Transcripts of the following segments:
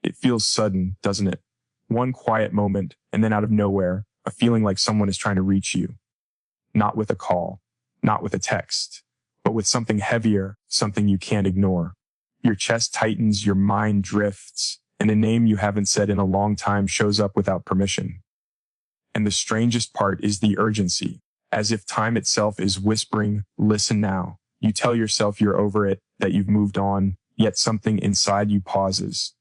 It feels sudden, doesn't it? One quiet moment, and then out of nowhere, a feeling like someone is trying to reach you. Not with a call, not with a text, but with something heavier, something you can't ignore. Your chest tightens, your mind drifts, and a name you haven't said in a long time shows up without permission. And the strangest part is the urgency, as if time itself is whispering, listen now. You tell yourself you're over it, that you've moved on, yet something inside you pauses.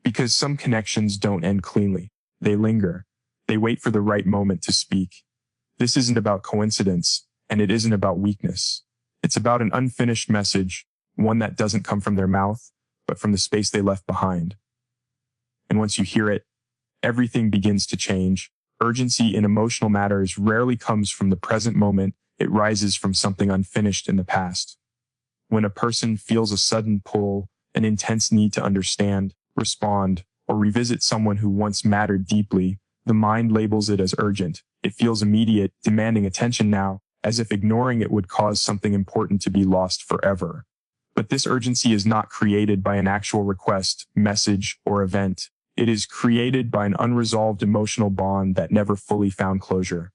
Because some connections don't end cleanly. They linger. They wait for the right moment to speak. This isn't about coincidence, and it isn't about weakness. It's about an unfinished message, one that doesn't come from their mouth, but from the space they left behind. And once you hear it, everything begins to change. Urgency in emotional matters rarely comes from the present moment. It rises from something unfinished in the past. When a person feels a sudden pull, an intense need to understand, respond, or revisit someone who once mattered deeply, the mind labels it as urgent. It feels immediate, demanding attention now, as if ignoring it would cause something important to be lost forever. But this urgency is not created by an actual request, message, or event. It is created by an unresolved emotional bond that never fully found closure.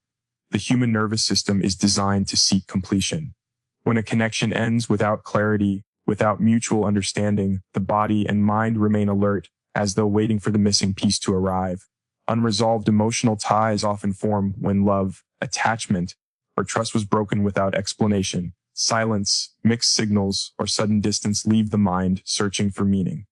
The human nervous system is designed to seek completion. When a connection ends without clarity, without mutual understanding, the body and mind remain alert, as though waiting for the missing piece to arrive. Unresolved emotional ties often form when love, attachment, or trust was broken without explanation. Silence, mixed signals, or sudden distance leave the mind searching for meaning.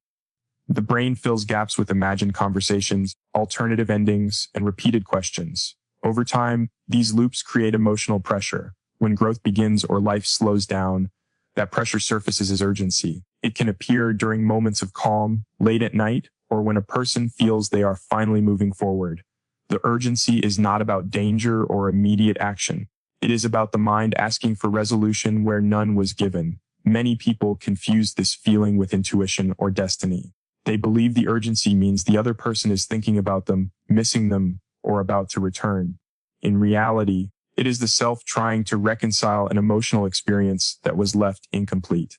The brain fills gaps with imagined conversations, alternative endings, and repeated questions. Over time, these loops create emotional pressure. When growth begins or life slows down, that pressure surfaces as urgency. It can appear during moments of calm, late at night, or when a person feels they are finally moving forward. The urgency is not about danger or immediate action. It is about the mind asking for resolution where none was given. Many people confuse this feeling with intuition or destiny. They believe the urgency means the other person is thinking about them, missing them, or about to return. In reality, it is the self trying to reconcile an emotional experience that was left incomplete.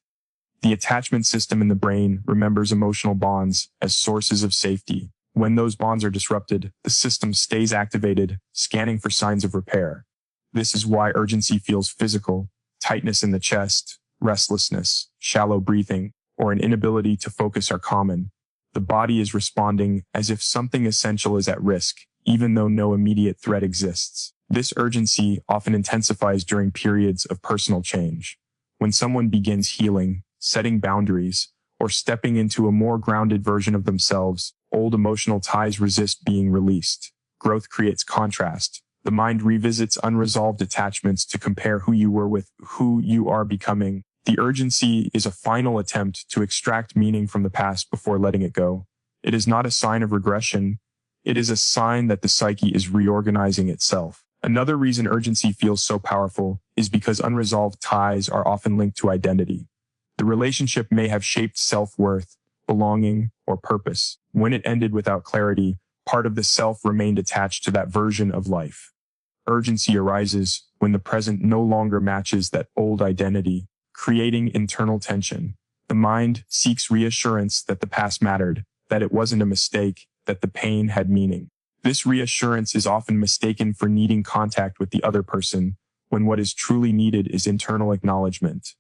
The attachment system in the brain remembers emotional bonds as sources of safety. When those bonds are disrupted, the system stays activated, scanning for signs of repair. This is why urgency feels physical. Tightness in the chest, restlessness, shallow breathing, or an inability to focus are common. The body is responding as if something essential is at risk, even though no immediate threat exists. This urgency often intensifies during periods of personal change. When someone begins healing, setting boundaries, or stepping into a more grounded version of themselves, old emotional ties resist being released. Growth creates contrast. The mind revisits unresolved attachments to compare who you were with who you are becoming. The urgency is a final attempt to extract meaning from the past before letting it go. It is not a sign of regression. It is a sign that the psyche is reorganizing itself. Another reason urgency feels so powerful is because unresolved ties are often linked to identity. The relationship may have shaped self-worth, belonging, or purpose. When it ended without clarity, part of the self remained attached to that version of life. Urgency arises when the present no longer matches that old identity, creating internal tension. The mind seeks reassurance that the past mattered, that it wasn't a mistake, that the pain had meaning. This reassurance is often mistaken for needing contact with the other person, when what is truly needed is internal acknowledgement.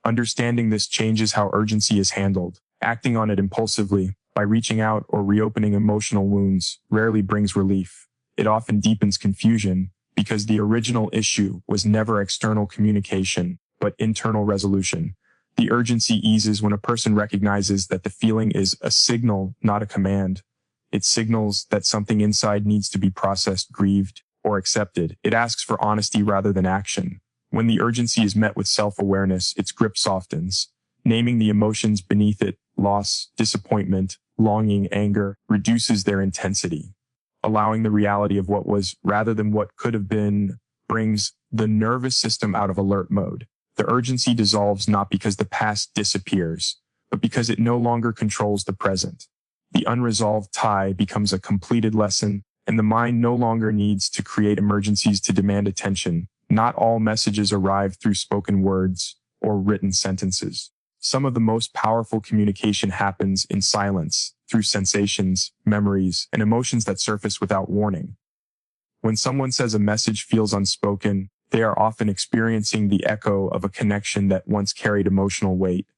Understanding this changes how urgency is handled. Acting on it impulsively, by reaching out or reopening emotional wounds, rarely brings relief. It often deepens confusion, because the original issue was never external communication, but internal resolution. The urgency eases when a person recognizes that the feeling is a signal, not a command. It signals that something inside needs to be processed, grieved, or accepted. It asks for honesty rather than action. When the urgency is met with self-awareness, its grip softens. Naming the emotions beneath it, loss, disappointment, longing, anger, reduces their intensity. Allowing the reality of what was rather than what could have been brings the nervous system out of alert mode. The urgency dissolves not because the past disappears, but because it no longer controls the present. The unresolved tie becomes a completed lesson, and the mind no longer needs to create emergencies to demand attention. Not all messages arrive through spoken words or written sentences. Some of the most powerful communication happens in silence, through sensations, memories, and emotions that surface without warning. When someone says a message feels unspoken, they are often experiencing the echo of a connection that once carried emotional weight.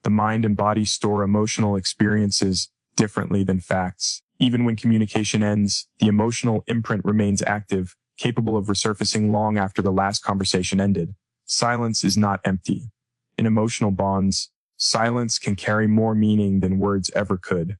The mind and body store emotional experiences differently than facts. Even when communication ends, the emotional imprint remains active, capable of resurfacing long after the last conversation ended. Silence is not empty. In emotional bonds, silence can carry more meaning than words ever could.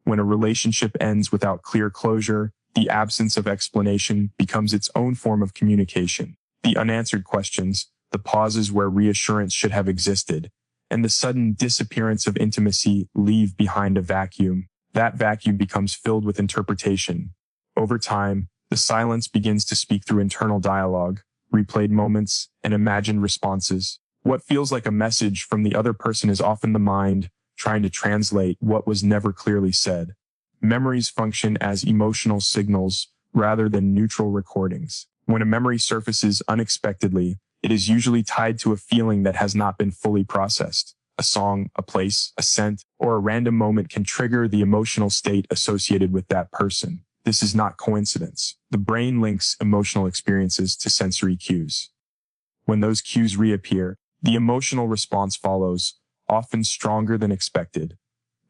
When a relationship ends without clear closure, the absence of explanation becomes its own form of communication. The unanswered questions, the pauses where reassurance should have existed, and the sudden disappearance of intimacy leave behind a vacuum. That vacuum becomes filled with interpretation. Over time, the silence begins to speak through internal dialogue, replayed moments, and imagined responses. What feels like a message from the other person is often the mind trying to translate what was never clearly said. Memories function as emotional signals rather than neutral recordings. When a memory surfaces unexpectedly, it is usually tied to a feeling that has not been fully processed. A song, a place, a scent, or a random moment can trigger the emotional state associated with that person. This is not coincidence. The brain links emotional experiences to sensory cues. When those cues reappear, the emotional response follows, often stronger than expected.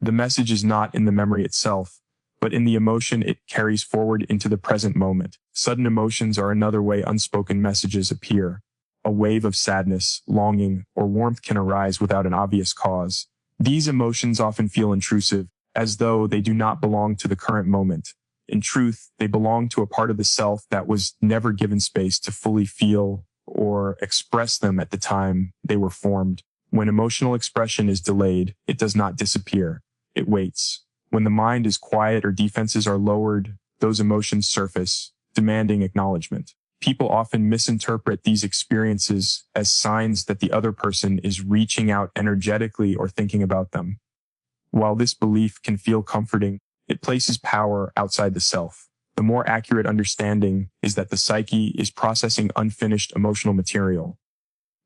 The message is not in the memory itself, but in the emotion it carries forward into the present moment. Sudden emotions are another way unspoken messages appear. A wave of sadness, longing, or warmth can arise without an obvious cause. These emotions often feel intrusive, as though they do not belong to the current moment. In truth, they belong to a part of the self that was never given space to fully feel or express them at the time they were formed. When emotional expression is delayed, it does not disappear. It waits. When the mind is quiet or defenses are lowered, those emotions surface, demanding acknowledgement. People often misinterpret these experiences as signs that the other person is reaching out energetically or thinking about them. While this belief can feel comforting, it places power outside the self. The more accurate understanding is that the psyche is processing unfinished emotional material.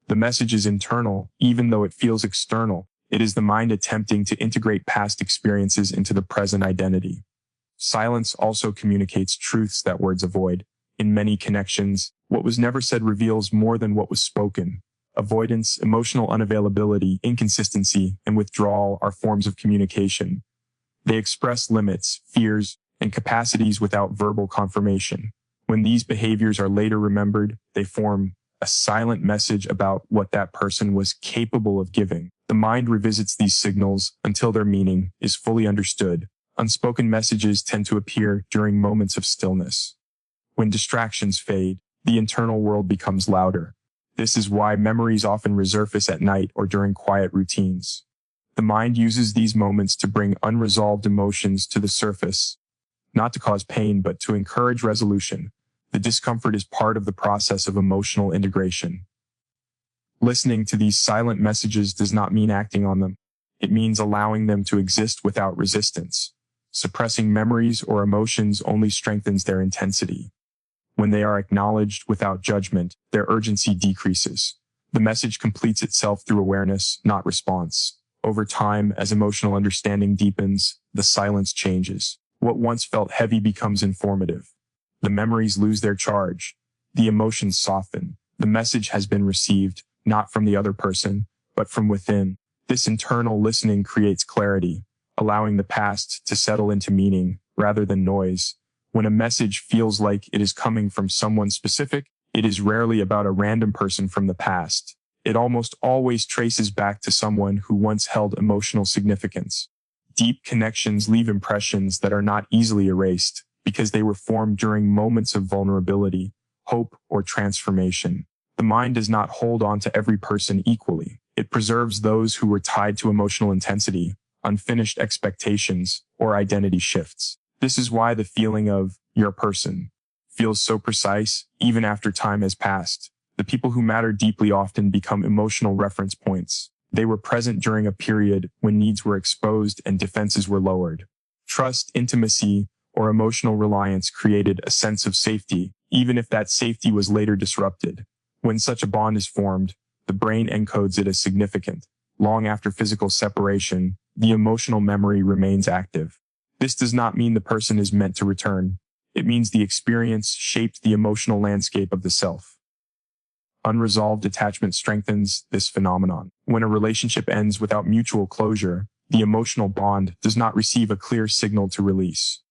The message is internal, even though it feels external. It is the mind attempting to integrate past experiences into the present identity. Silence also communicates truths that words avoid. In many connections, what was never said reveals more than what was spoken. Avoidance, emotional unavailability, inconsistency, and withdrawal are forms of communication. They express limits, fears, and capacities without verbal confirmation. When these behaviors are later remembered, they form a silent message about what that person was capable of giving. The mind revisits these signals until their meaning is fully understood. Unspoken messages tend to appear during moments of stillness. When distractions fade, the internal world becomes louder. This is why memories often resurface at night or during quiet routines. The mind uses these moments to bring unresolved emotions to the surface, not to cause pain, but to encourage resolution. The discomfort is part of the process of emotional integration. Listening to these silent messages does not mean acting on them. It means allowing them to exist without resistance. Suppressing memories or emotions only strengthens their intensity. When they are acknowledged without judgment, their urgency decreases. The message completes itself through awareness, not response. Over time, as emotional understanding deepens, the silence changes. What once felt heavy becomes informative. The memories lose their charge. The emotions soften. The message has been received, not from the other person, but from within. This internal listening creates clarity, allowing the past to settle into meaning rather than noise. When a message feels like it is coming from someone specific, it is rarely about a random person from the past. It almost always traces back to someone who once held emotional significance. Deep connections leave impressions that are not easily erased because they were formed during moments of vulnerability, hope, or transformation. The mind does not hold on to every person equally. It preserves those who were tied to emotional intensity, unfinished expectations, or identity shifts. This is why the feeling of "your person" feels so precise even after time has passed. The people who matter deeply often become emotional reference points. They were present during a period when needs were exposed and defenses were lowered. Trust, intimacy, or emotional reliance created a sense of safety, even if that safety was later disrupted. When such a bond is formed, the brain encodes it as significant. Long after physical separation, the emotional memory remains active. This does not mean the person is meant to return. It means the experience shaped the emotional landscape of the self. Unresolved attachment strengthens this phenomenon. When a relationship ends without mutual closure, the emotional bond does not receive a clear signal to release.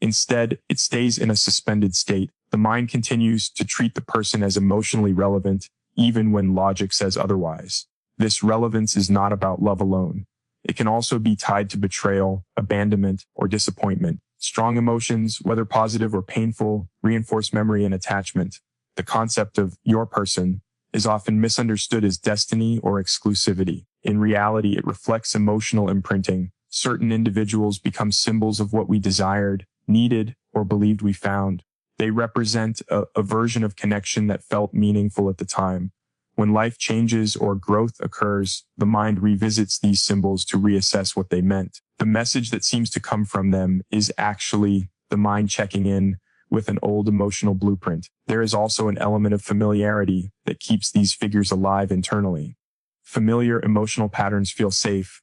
Instead, it stays in a suspended state. The mind continues to treat the person as emotionally relevant, even when logic says otherwise. This relevance is not about love alone. It can also be tied to betrayal, abandonment, or disappointment. Strong emotions, whether positive or painful, reinforce memory and attachment. The concept of your person is often misunderstood as destiny or exclusivity. In reality, it reflects emotional imprinting. Certain individuals become symbols of what we desired, needed, or believed we found. They represent a version of connection that felt meaningful at the time. When life changes or growth occurs, the mind revisits these symbols to reassess what they meant. The message that seems to come from them is actually the mind checking in with an old emotional blueprint. There is also an element of familiarity that keeps these figures alive internally. Familiar emotional patterns feel safe,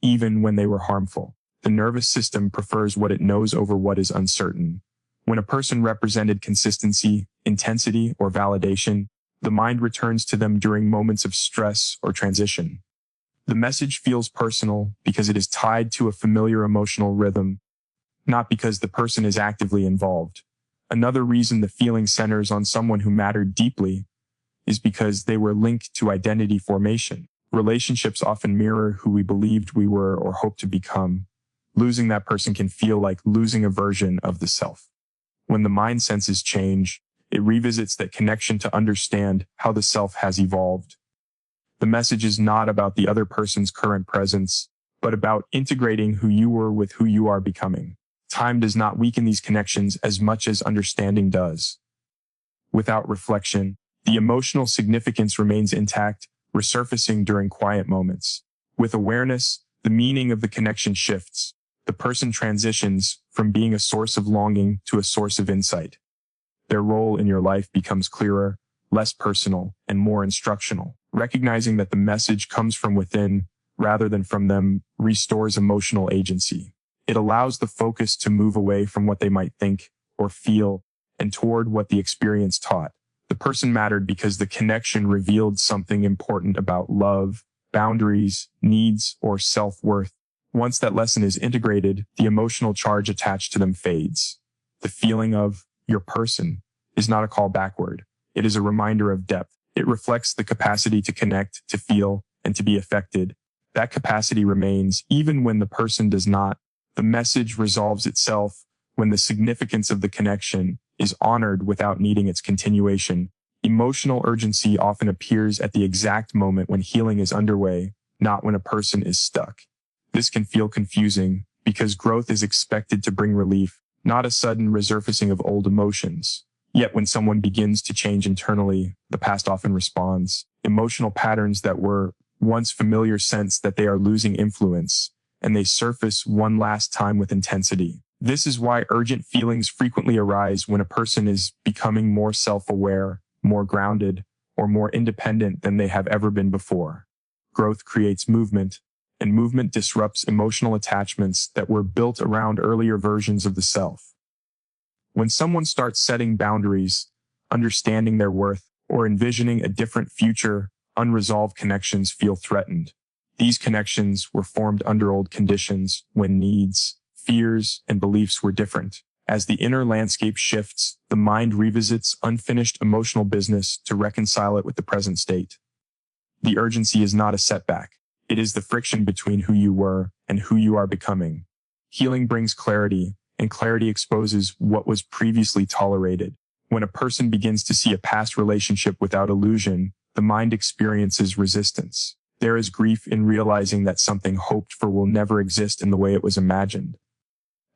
even when they were harmful. The nervous system prefers what it knows over what is uncertain. When a person represented consistency, intensity, or validation, the mind returns to them during moments of stress or transition. The message feels personal because it is tied to a familiar emotional rhythm, not because the person is actively involved. Another reason the feeling centers on someone who mattered deeply is because they were linked to identity formation. Relationships often mirror who we believed we were or hoped to become. Losing that person can feel like losing a version of the self. When the mind senses change, it revisits that connection to understand how the self has evolved. The message is not about the other person's current presence, but about integrating who you were with who you are becoming. Time does not weaken these connections as much as understanding does. Without reflection, the emotional significance remains intact, resurfacing during quiet moments. With awareness, the meaning of the connection shifts. The person transitions from being a source of longing to a source of insight. Their role in your life becomes clearer, less personal, and more instructional. Recognizing that the message comes from within rather than from them restores emotional agency. It allows the focus to move away from what they might think or feel and toward what the experience taught. The person mattered because the connection revealed something important about love, boundaries, needs, or self-worth. Once that lesson is integrated, the emotional charge attached to them fades. The feeling of your person is not a call backward. It is a reminder of depth. It reflects the capacity to connect, to feel, and to be affected. That capacity remains even when the person does not. The message resolves itself when the significance of the connection is honored without needing its continuation. Emotional urgency often appears at the exact moment when healing is underway, not when a person is stuck. This can feel confusing because growth is expected to bring relief, not a sudden resurfacing of old emotions. Yet when someone begins to change internally, the past often responds. Emotional patterns that were once familiar sense that they are losing influence, and they surface one last time with intensity. This is why urgent feelings frequently arise when a person is becoming more self-aware, more grounded, or more independent than they have ever been before. Growth creates movement, and movement disrupts emotional attachments that were built around earlier versions of the self. When someone starts setting boundaries, understanding their worth, or envisioning a different future, unresolved connections feel threatened. These connections were formed under old conditions when needs, fears, and beliefs were different. As the inner landscape shifts, the mind revisits unfinished emotional business to reconcile it with the present state. The urgency is not a setback. It is the friction between who you were and who you are becoming. Healing brings clarity, and clarity exposes what was previously tolerated. When a person begins to see a past relationship without illusion, the mind experiences resistance. There is grief in realizing that something hoped for will never exist in the way it was imagined.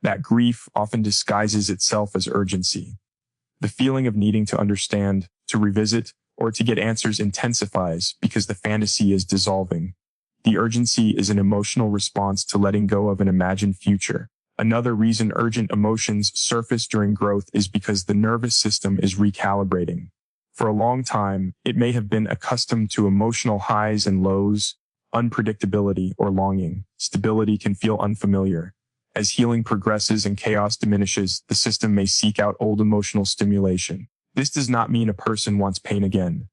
That grief often disguises itself as urgency. The feeling of needing to understand, to revisit, or to get answers intensifies because the fantasy is dissolving. The urgency is an emotional response to letting go of an imagined future. Another reason urgent emotions surface during growth is because the nervous system is recalibrating. For a long time, it may have been accustomed to emotional highs and lows, unpredictability, or longing. Stability can feel unfamiliar. As healing progresses and chaos diminishes, the system may seek out old emotional stimulation. This does not mean a person wants pain again.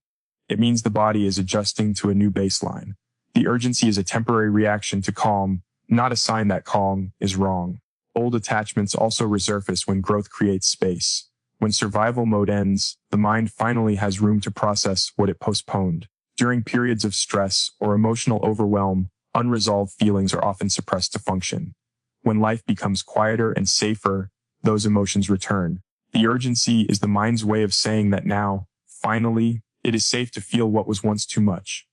It means the body is adjusting to a new baseline. The urgency is a temporary reaction to calm, not a sign that calm is wrong. Old attachments also resurface when growth creates space. When survival mode ends, the mind finally has room to process what it postponed. During periods of stress or emotional overwhelm, unresolved feelings are often suppressed to function. When life becomes quieter and safer, those emotions return. The urgency is the mind's way of saying that now, finally, it is safe to feel what was once too much.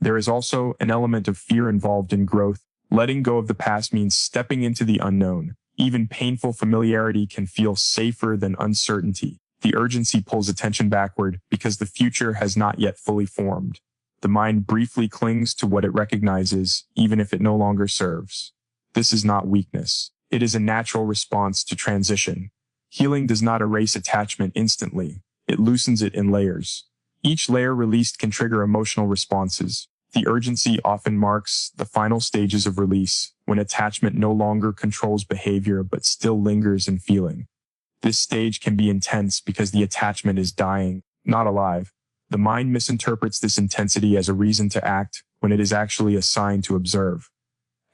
There is also an element of fear involved in growth. Letting go of the past means stepping into the unknown. Even painful familiarity can feel safer than uncertainty. The urgency pulls attention backward because the future has not yet fully formed. The mind briefly clings to what it recognizes, even if it no longer serves. This is not weakness. It is a natural response to transition. Healing does not erase attachment instantly. It loosens it in layers. Each layer released can trigger emotional responses. The urgency often marks the final stages of release, when attachment no longer controls behavior but still lingers in feeling. This stage can be intense because the attachment is dying, not alive. The mind misinterprets this intensity as a reason to act when it is actually a sign to observe.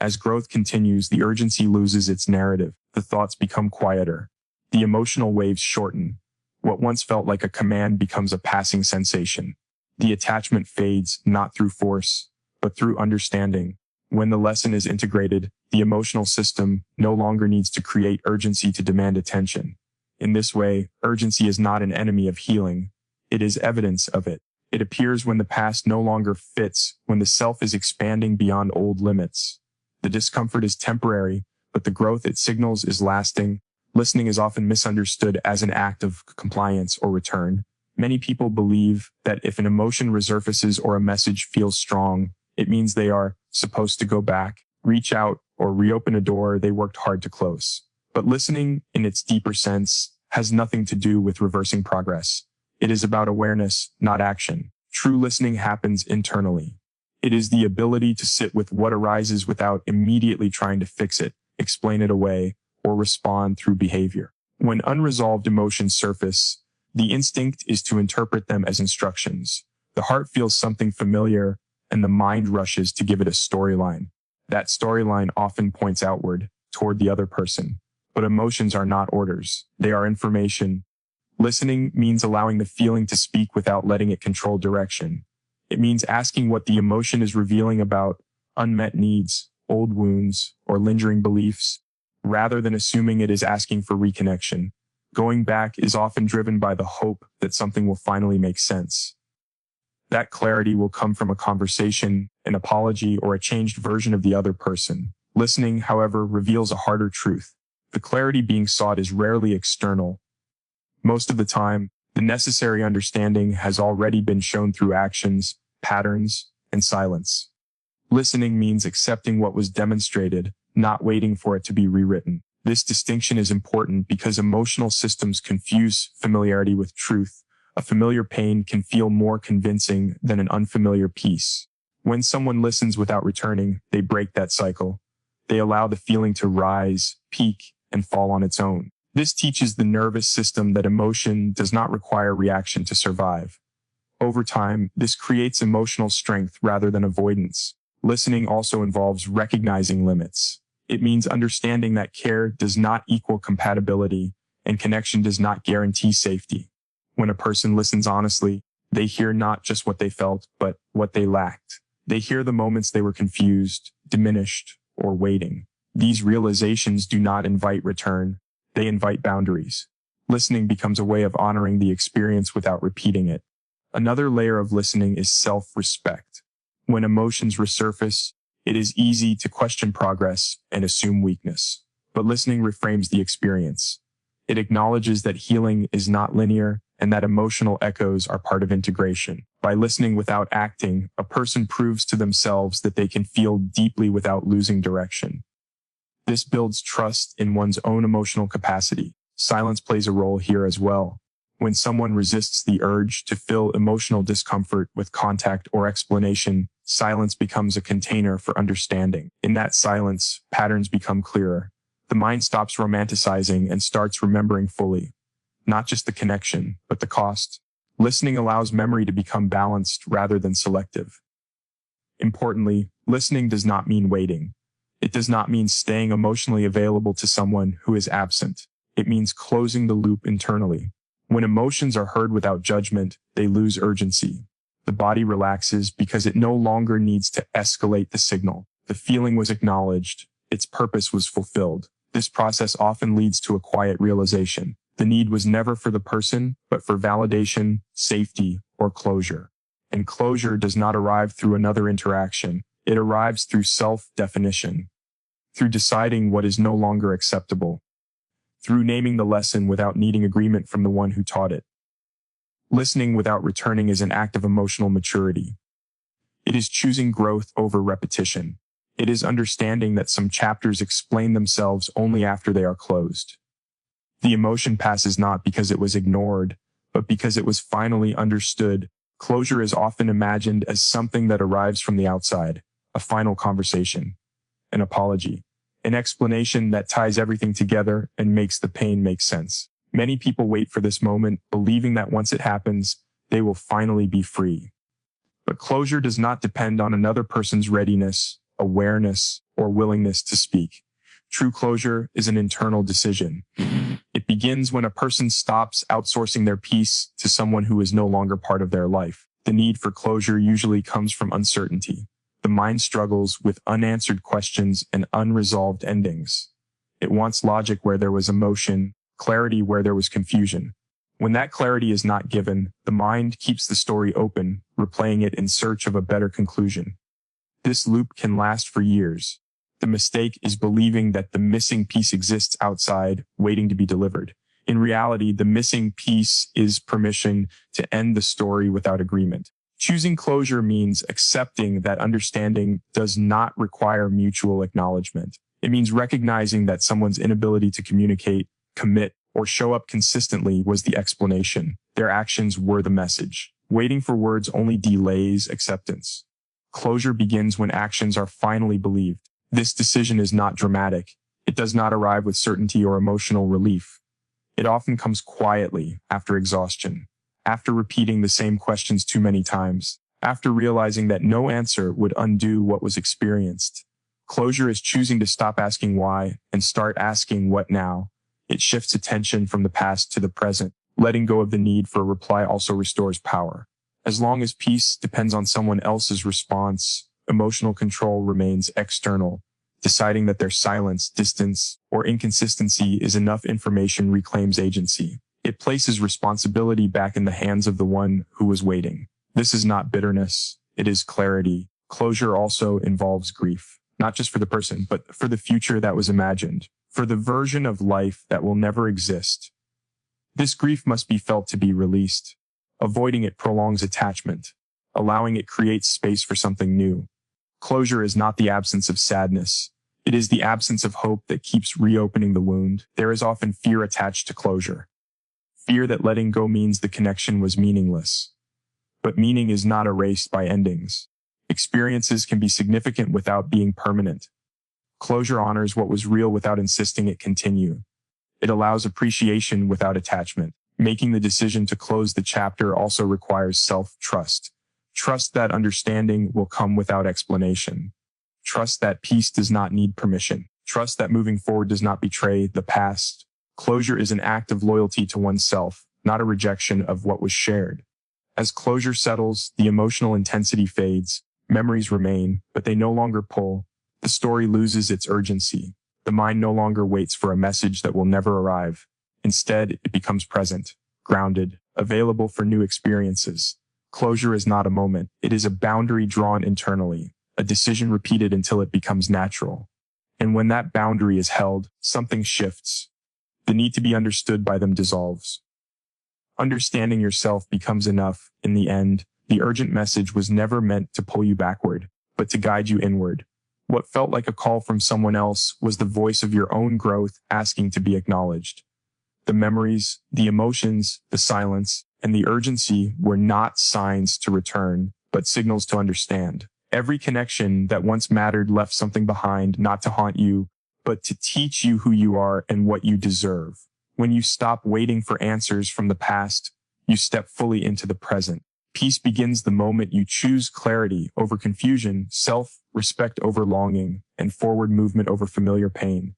As growth continues, the urgency loses its narrative. The thoughts become quieter. The emotional waves shorten. What once felt like a command becomes a passing sensation. The attachment fades not through force, but through understanding. When the lesson is integrated, the emotional system no longer needs to create urgency to demand attention. In this way, urgency is not an enemy of healing. It is evidence of it. It appears when the past no longer fits, when the self is expanding beyond old limits. The discomfort is temporary, but the growth it signals is lasting. Listening is often misunderstood as an act of compliance or return. Many people believe that if an emotion resurfaces or a message feels strong, it means they are supposed to go back, reach out, or reopen a door they worked hard to close. But listening, in its deeper sense, has nothing to do with reversing progress. It is about awareness, not action. True listening happens internally. It is the ability to sit with what arises without immediately trying to fix it, explain it away, or respond through behavior. When unresolved emotions surface, the instinct is to interpret them as instructions. The heart feels something familiar, and the mind rushes to give it a storyline. That storyline often points outward, toward the other person. But emotions are not orders. They are information. Listening means allowing the feeling to speak without letting it control direction. It means asking what the emotion is revealing about unmet needs, old wounds, or lingering beliefs, rather than assuming it is asking for reconnection. Going back is often driven by the hope that something will finally make sense. That clarity will come from a conversation, an apology, or a changed version of the other person. Listening, however, reveals a harder truth. The clarity being sought is rarely external. Most of the time, the necessary understanding has already been shown through actions, patterns, and silence. Listening means accepting what was demonstrated, not waiting for it to be rewritten. This distinction is important because emotional systems confuse familiarity with truth. A familiar pain can feel more convincing than an unfamiliar peace. When someone listens without returning, they break that cycle. They allow the feeling to rise, peak, and fall on its own. This teaches the nervous system that emotion does not require reaction to survive. Over time, this creates emotional strength rather than avoidance. Listening also involves recognizing limits. It means understanding that care does not equal compatibility, and connection does not guarantee safety. When a person listens honestly, they hear not just what they felt, but what they lacked. They hear the moments they were confused, diminished, or waiting. These realizations do not invite return. They invite boundaries. Listening becomes a way of honoring the experience without repeating it. Another layer of listening is self-respect. When emotions resurface, it is easy to question progress and assume weakness. But listening reframes the experience. It acknowledges that healing is not linear and that emotional echoes are part of integration. By listening without acting, a person proves to themselves that they can feel deeply without losing direction. This builds trust in one's own emotional capacity. Silence plays a role here as well. When someone resists the urge to fill emotional discomfort with contact or explanation, silence becomes a container for understanding. In that silence, patterns become clearer. The mind stops romanticizing and starts remembering fully, not just the connection, but the cost. Listening allows memory to become balanced rather than selective. Importantly, listening does not mean waiting. It does not mean staying emotionally available to someone who is absent. It means closing the loop internally. When emotions are heard without judgment, they lose urgency. The body relaxes because it no longer needs to escalate the signal. The feeling was acknowledged. Its purpose was fulfilled. This process often leads to a quiet realization. The need was never for the person, but for validation, safety, or closure. And closure does not arrive through another interaction. It arrives through self-definition, through deciding what is no longer acceptable, through naming the lesson without needing agreement from the one who taught it. Listening without returning is an act of emotional maturity. It is choosing growth over repetition. It is understanding that some chapters explain themselves only after they are closed. The emotion passes not because it was ignored, but because it was finally understood. Closure is often imagined as something that arrives from the outside, a final conversation, an apology, an explanation that ties everything together and makes the pain make sense. Many people wait for this moment, believing that once it happens, they will finally be free. But closure does not depend on another person's readiness, awareness, or willingness to speak. True closure is an internal decision. It begins when a person stops outsourcing their peace to someone who is no longer part of their life. The need for closure usually comes from uncertainty. The mind struggles with unanswered questions and unresolved endings. It wants logic where there was emotion, clarity where there was confusion. When that clarity is not given, the mind keeps the story open, replaying it in search of a better conclusion. This loop can last for years. The mistake is believing that the missing piece exists outside, waiting to be delivered. In reality, the missing piece is permission to end the story without agreement. Choosing closure means accepting that understanding does not require mutual acknowledgement. It means recognizing that someone's inability to communicate, commit, or show up consistently was the explanation. Their actions were the message. Waiting for words only delays acceptance. Closure begins when actions are finally believed. This decision is not dramatic. It does not arrive with certainty or emotional relief. It often comes quietly, after exhaustion, after repeating the same questions too many times, after realizing that no answer would undo what was experienced. Closure is choosing to stop asking why and start asking what now. It shifts attention from the past to the present. Letting go of the need for a reply also restores power. As long as peace depends on someone else's response, emotional control remains external. Deciding that their silence, distance, or inconsistency is enough information reclaims agency. It places responsibility back in the hands of the one who was waiting. This is not bitterness. It is clarity. Closure also involves grief, not just for the person, but for the future that was imagined, for the version of life that will never exist. This grief must be felt to be released. Avoiding it prolongs attachment. Allowing it creates space for something new. Closure is not the absence of sadness. It is the absence of hope that keeps reopening the wound. There is often fear attached to closure. Fear that letting go means the connection was meaningless. But meaning is not erased by endings. Experiences can be significant without being permanent. Closure honors what was real without insisting it continue. It allows appreciation without attachment. Making the decision to close the chapter also requires self-trust. Trust that understanding will come without explanation. Trust that peace does not need permission. Trust that moving forward does not betray the past. Closure is an act of loyalty to oneself, not a rejection of what was shared. As closure settles, the emotional intensity fades, memories remain, but they no longer pull. The story loses its urgency. The mind no longer waits for a message that will never arrive. Instead, it becomes present, grounded, available for new experiences. Closure is not a moment. It is a boundary drawn internally, a decision repeated until it becomes natural. And when that boundary is held, something shifts. The need to be understood by them dissolves. Understanding yourself becomes enough. In the end, the urgent message was never meant to pull you backward, but to guide you inward. What felt like a call from someone else was the voice of your own growth asking to be acknowledged. The memories, the emotions, the silence, and the urgency were not signs to return, but signals to understand. Every connection that once mattered left something behind, not to haunt you, but to teach you who you are and what you deserve. When you stop waiting for answers from the past, you step fully into the present. Peace begins the moment you choose clarity over confusion, self-respect over longing, and forward movement over familiar pain.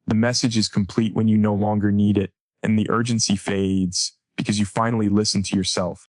The message is complete when you no longer need it, and the urgency fades because you finally listen to yourself.